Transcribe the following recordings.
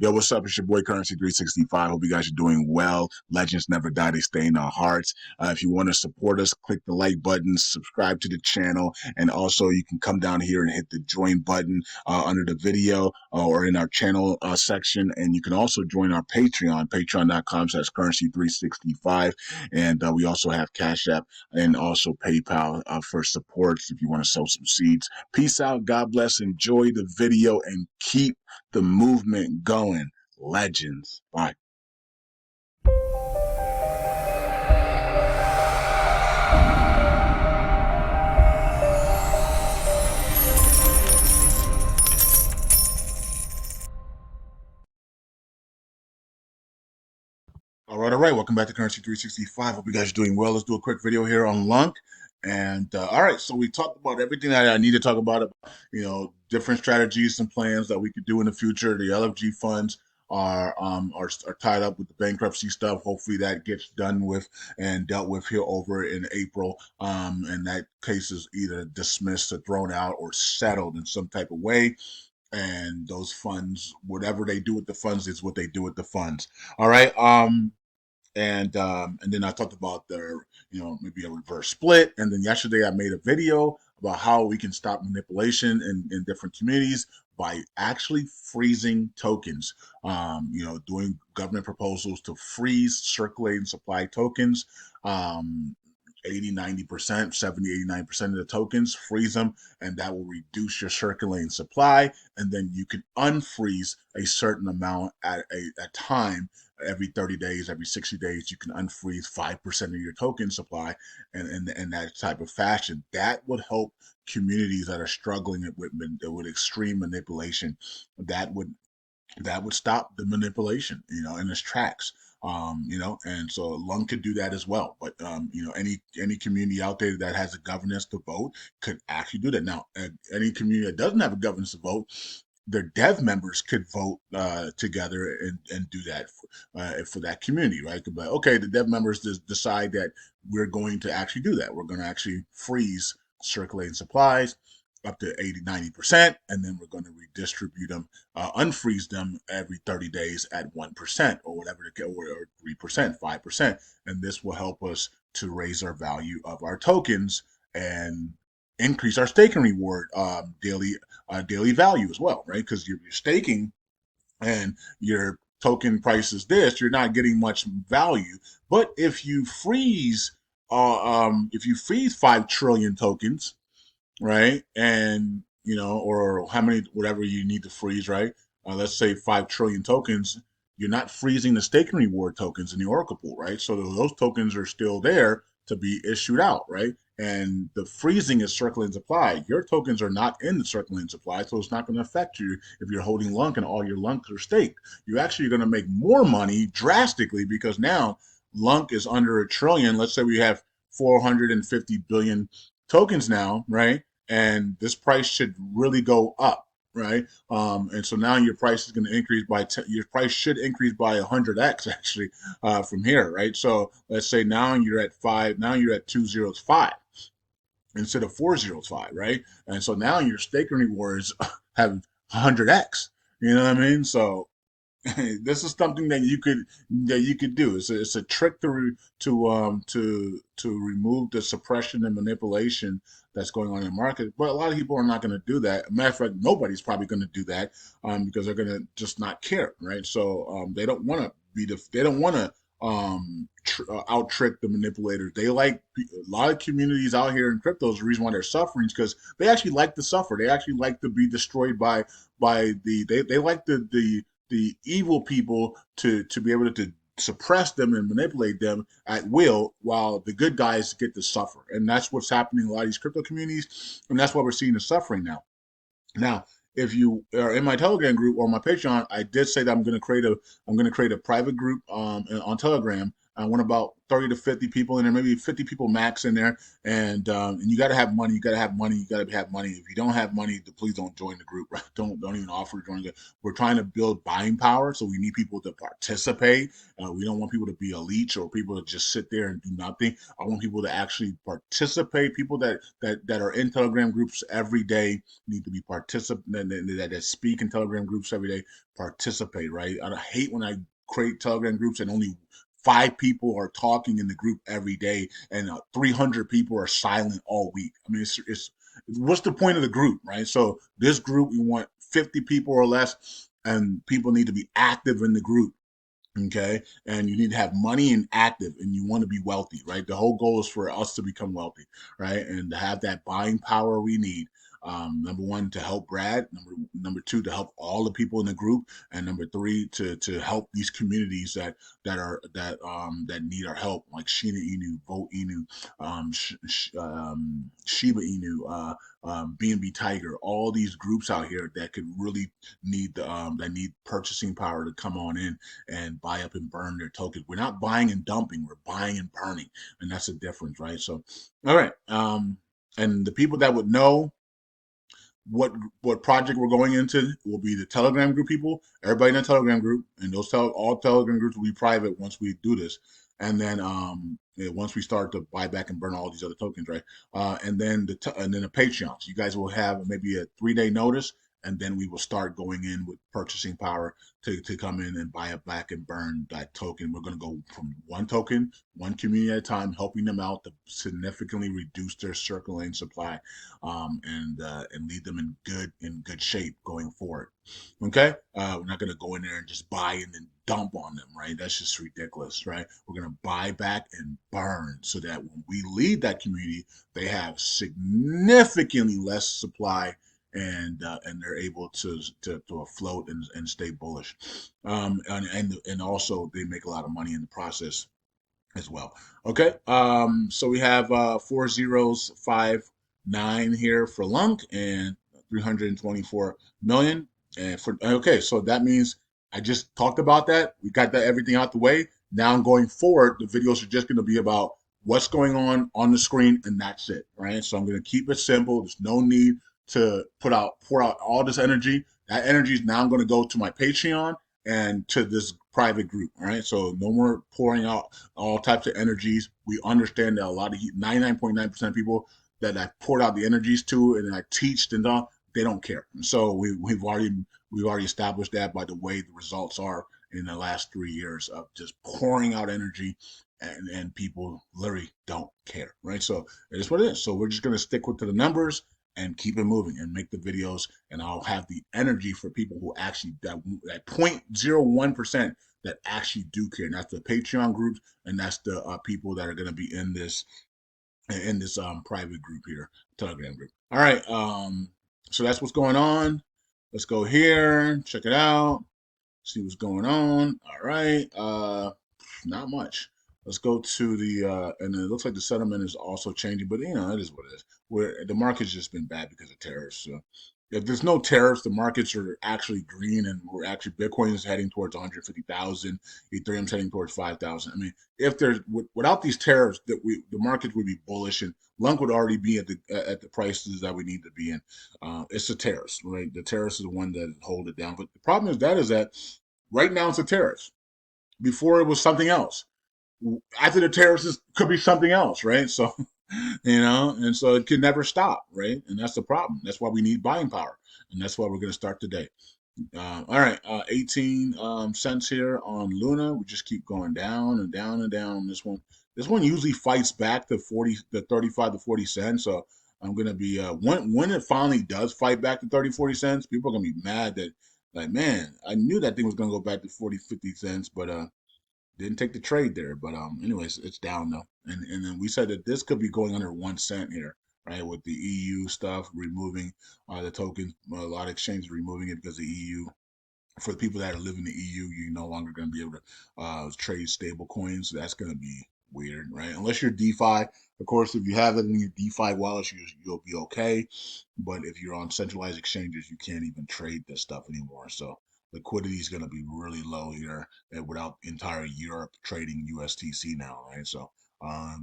Yo, what's up? It's your boy Currency 365. Hope you guys are doing well. Legends never die, they stay in our hearts. If you want to support us, click the like button, subscribe to the channel, and also you can come down here and hit the join button under the video or in our channel section. And you can also join our Patreon, patreon.com/currency365. And we also have Cash App and also PayPal for support if you want to sow some seeds. Peace out. God bless. Enjoy the video and keep the movement going. Legends. Bye. All right. Welcome back to Currency 365. Hope you guys are doing well. Let's do a quick video here on LUNC. And all right, so we talked about everything that I need to talk about, different strategies and plans that we could do in the future. The LFG funds are tied up with the bankruptcy stuff. Hopefully that gets done with and dealt with here over in April. And that case is either dismissed or thrown out or settled in some type of way. And those funds, whatever they do with the funds, is what they do with the funds. All right. And then I talked about maybe a reverse split. And then yesterday I made a video about how we can stop manipulation in different communities by actually freezing tokens. Doing government proposals to freeze circulating supply tokens. 80, 90%, 70, 89% of the tokens, freeze them, and that will reduce your circulating supply. And then you can unfreeze a certain amount at a time. Every 30 days, every 60 days, you can unfreeze 5% of your token supply and in that type of fashion. That would help communities that are struggling with extreme manipulation. That would stop the manipulation, in its tracks. And so LUNC could do that as well. But any community out there that has a governance to vote could actually do that. Now, any community that doesn't have a governance to vote, their dev members could vote together and do that for that community, right? But okay, the dev members decide that we're going to actually do that. We're going to actually freeze circulating supplies up to 80, 90%, and then we're going to redistribute them, unfreeze them every 30 days at 1% or whatever, or 3%, 5%. And this will help us to raise our value of our tokens and increase our staking reward daily value as well, right? Because you're staking and your token price is this, you're not getting much value. But if you freeze 5 trillion tokens, right? And, or how many, whatever you need to freeze, right? Let's say 5 trillion tokens, you're not freezing the staking reward tokens in the Oracle pool, right? So those tokens are still there to be issued out, right? And the freezing is circulating supply. Your tokens are not in the circulating supply, so it's not going to affect you if you're holding LUNC and all your LUNCs are staked. You're actually going to make more money drastically because now LUNC is under 1 trillion. Let's say we have 450 billion tokens now, right? And this price should really go up, right? And so now your price is going to increase by your price should increase by 100x actually from here, right? So let's say now you're at 5, now you're at 205 instead of 405, right? And so now your staking rewards have 100x. You know what I mean? So this is something that you could do. It's a trick to remove the suppression and manipulation that's going on in the market. But a lot of people are not going to do that. Matter of fact, nobody's probably going to do that because they're going to just not care, right? So they don't want to they don't want to out trick the manipulators. They like a lot of communities out here in crypto. Is the reason why they're suffering is because they actually like to suffer. They actually like to be destroyed by they like the evil people to be able to suppress them and manipulate them at will while the good guys get to suffer. And that's what's happening in a lot of these crypto communities. And that's why we're seeing the suffering now. Now, if you are in my Telegram group or my Patreon, I did say that I'm going to create a private group on Telegram I want about 30 to 50 people in there, maybe 50 people max in there. And you got to have money. You got to have money. You got to have money. If you don't have money, please don't join the group. Right? Don't even offer to join it. We're trying to build buying power, so we need people to participate. We don't want people to be a leech or people to just sit there and do nothing. I want people to actually participate. People that are in Telegram groups every day need to be participant that speak in Telegram groups every day. Participate, right? I hate when I create Telegram groups and only 5 people are talking in the group every day, and 300 people are silent all week. I mean, it's what's the point of the group, right? So this group, we want 50 people or less, and people need to be active in the group. Okay. And you need to have money and active, and you want to be wealthy, right? The whole goal is for us to become wealthy, right? And to have that buying power we need. Number one, to help Brad. Number two, to help all the people in the group, and number three, to help these communities that need our help, like Sheena Inu, Vote Inu, Shiba Inu, BNB Tiger, all these groups out here that could really need that need purchasing power to come on in and buy up and burn their tokens. We're not buying and dumping, we're buying and burning. And that's the difference, right? So, all right. And the people that would know what project we're going into will be the Telegram group people, everybody in the Telegram group, and all Telegram groups will be private once we do this. And then once we start to buy back and burn all these other tokens, right? And then the Patreons. You guys will have maybe a 3-day notice, and then we will start going in with purchasing power to come in and buy it back and burn that token. We're going to go from one token, one community at a time, helping them out to significantly reduce their circulating supply, and lead them in good shape going forward. Okay, we're not going to go in there and just buy and then dump on them, right? That's just ridiculous, right? We're going to buy back and burn so that when we lead that community, they have significantly less supply, and they're able to afloat and stay bullish, and also they make a lot of money in the process as well. Okay, so we have 4059 here for LUNC and 324 million. And for okay, so that means I just talked about that. We got that everything out the way. Now going forward, the videos are just going to be about what's going on the screen, and that's it, right? So I'm going to keep it simple. There's no need to pour out all this energy. That energy is now going to go to my Patreon and to this private group. All right, so no more pouring out all types of energies. We understand that a lot of 99.9% of people that I poured out the energies to and I teach and all, they don't care. So we've already established that by the way the results are in the last 3 years of just pouring out energy, and people literally don't care, right? So it is what it is. So we're just going to stick with the numbers and keep it moving and make the videos, and I'll have the energy for people who actually that 0.01% that actually do care, and that's the Patreon groups, and that's the people that are going to be in this private group here, Telegram group. All right, so that's what's going on. Let's go here, check it out, see what's going on. All right, not much. Let's go to and it looks like the settlement is also changing, but it is what it is. Where the market's just been bad because of tariffs. So if there's no tariffs, the markets are actually green, and we're actually Bitcoin is heading towards 150,000, Ethereum's heading towards 5,000. I mean, if there's without these tariffs, the market would be bullish, and LUNC would already be at the prices that we need to be in. It's the tariffs, right? The tariffs is the one that hold it down. But the problem is that right now it's the tariffs. Before it was something else. After the tariffs could be something else, right? So, and so it can never stop, right? And that's the problem. That's why we need buying power, and that's why we're going to start today. All right, 18 cents here on Luna. We just keep going down and down and down. This one usually fights back to 35 to 40 cents. So I'm gonna be when it finally does fight back to 30, 40 cents, people are gonna be mad that, like, man, I knew that thing was gonna go back to 40, 50 cents, but didn't take the trade there, but anyways, it's down though, and then we said that this could be going under 1 cent here, right? With the EU stuff removing the tokens, a lot of exchanges removing it because the EU. For the people that are living in the EU, you're no longer going to be able to trade stable coins. That's going to be weird, right? Unless you're DeFi. Of course, if you have it in your DeFi wallets, you'll be okay. But if you're on centralized exchanges, you can't even trade this stuff anymore. So liquidity is going to be really low here without entire Europe trading USTC now, right? So,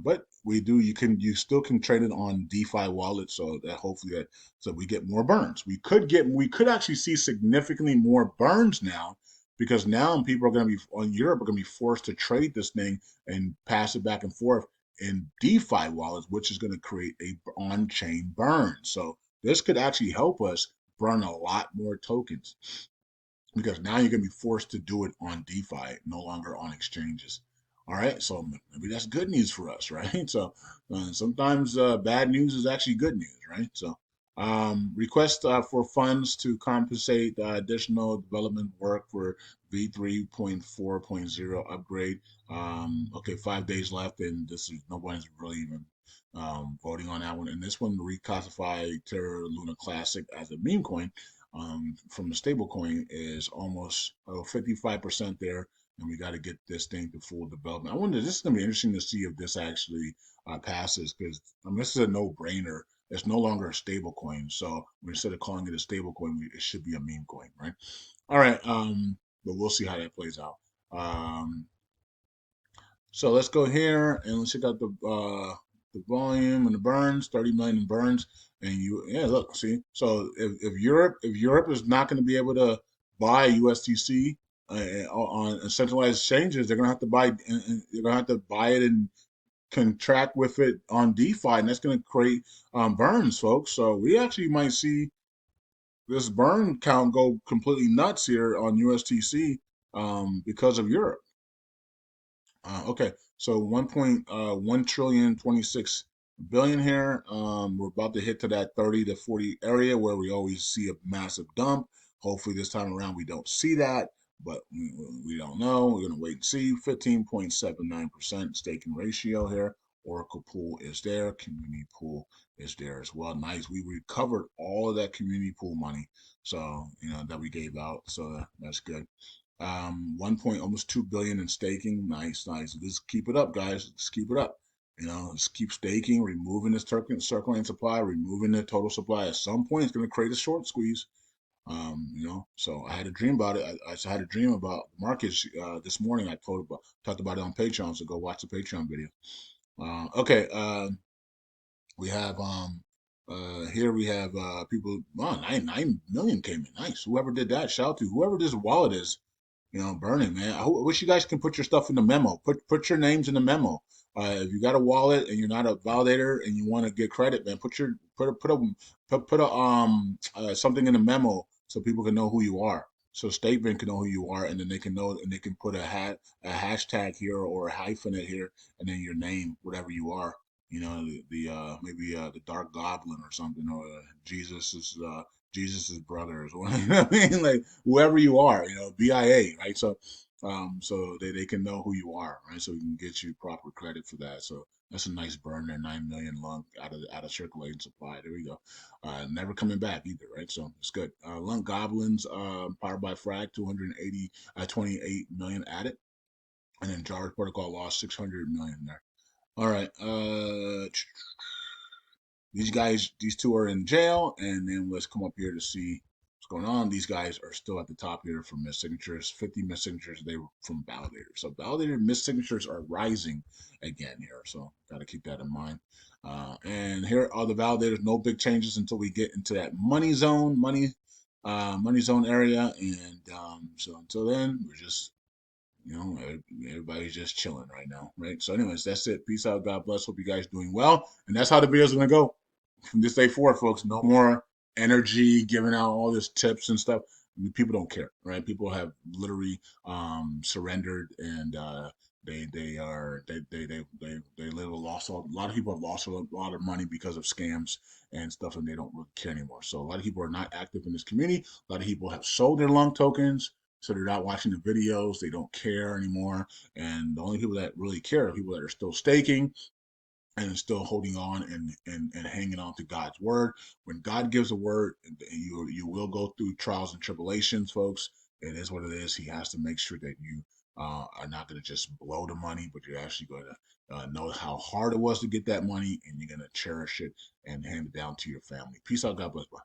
but you still can trade it on DeFi wallets, so that hopefully so we get more burns. We could actually see significantly more burns now because now people are going to be on Europe are going to be forced to trade this thing and pass it back and forth in DeFi wallets, which is going to create a on-chain burn. So this could actually help us burn a lot more tokens because now you're going to be forced to do it on DeFi, no longer on exchanges. All right, so maybe that's good news for us, right? So sometimes bad news is actually good news, right? So request for funds to compensate additional development work for V3.4.0 upgrade. Okay, 5 days left, and this is nobody's really even voting on that one. And this one reclassify Terra Luna Classic as a meme coin from the stable coin is almost 55% there, and we got to get this thing to full development. I wonder, this is going to be interesting to see if this actually passes because this is a no-brainer. It's no longer a stable coin, so instead of calling it a stable coin, it should be a meme coin, right? All right, but we'll see how that plays out. Um, so let's go here and let's check out the volume and the burns, 30 million in burns. And yeah, look, see. So if Europe is not going to be able to buy USDC on centralized exchanges, they're going to have to they're going to have to buy it and contract with it on DeFi, and that's going to create burns, folks. So we actually might see this burn count go completely nuts here on USTC because of Europe. Okay, so 1.1 trillion 26 billion here. We're about to hit to that 30 to 40 area where we always see a massive dump. Hopefully this time around we don't see that, but we don't know. We're gonna wait and see. 15.79% staking ratio here. Oracle pool is there. Community pool is there as well. Nice. We recovered all of that community pool money, so that we gave out. So that's good. 1 point almost 2 billion in staking. Nice, nice. Just keep it up, guys. Just keep it up. Just keep staking, removing this circulating supply, removing the total supply. At some point, it's going to create a short squeeze. So I had a dream about it. I had a dream about markets this morning. Talked about it on Patreon. So go watch the Patreon video. Okay. We have here we have people. Wow, 9 million came in. Nice. Whoever did that, shout out to whoever this wallet is. Burning, man. I wish you guys can put your stuff in the memo. Put your names in the memo. If you got a wallet and you're not a validator and you want to get credit, man, put a something in the memo so people can know who you are. So Statement can know who you are, and then they can know, and they can put a hashtag here or a hyphen it here, and then your name, whatever you are. Maybe the Dark Goblin or something, or Jesus's brothers, or you know what I mean, like whoever you are, BIA, right? So they can know who you are, right? So we can get you proper credit for that. So that's a nice burn there, 9 million LUNC out of circulating supply. There we go. Never coming back either, right? So it's good. LUNC Goblins, powered by Frag, 28 million added, and then Jar Protocol lost 600 million there. All right. These two are in jail, and then let's come up here to see what's going on. These guys are still at the top here for missed signatures, 50 missed signatures. They were from validators. So validator missed signatures are rising again here. So got to keep that in mind. And here are the validators. No big changes until we get into that money zone area. And so until then, we're just everybody's just chilling right now, right? So, anyways, that's it. Peace out. God bless. Hope you guys doing well. And that's how the video's gonna go from this day forward, folks. No more energy giving out all this tips and stuff. I mean, people don't care, right? People have literally surrendered, and they live a loss. A lot of people have lost a lot of money because of scams and stuff, and they don't really care anymore. So a lot of people are not active in this community. A lot of people have sold their LUNC tokens. So they're not watching the videos. They don't care anymore. And the only people that really care are people that are still staking and still holding on and hanging on to God's word. When God gives a word, you will go through trials and tribulations, folks. It is what it is. He has to make sure that you are not going to just blow the money, but you're actually going to know how hard it was to get that money, and you're going to cherish it and hand it down to your family. Peace out. God bless. Bye.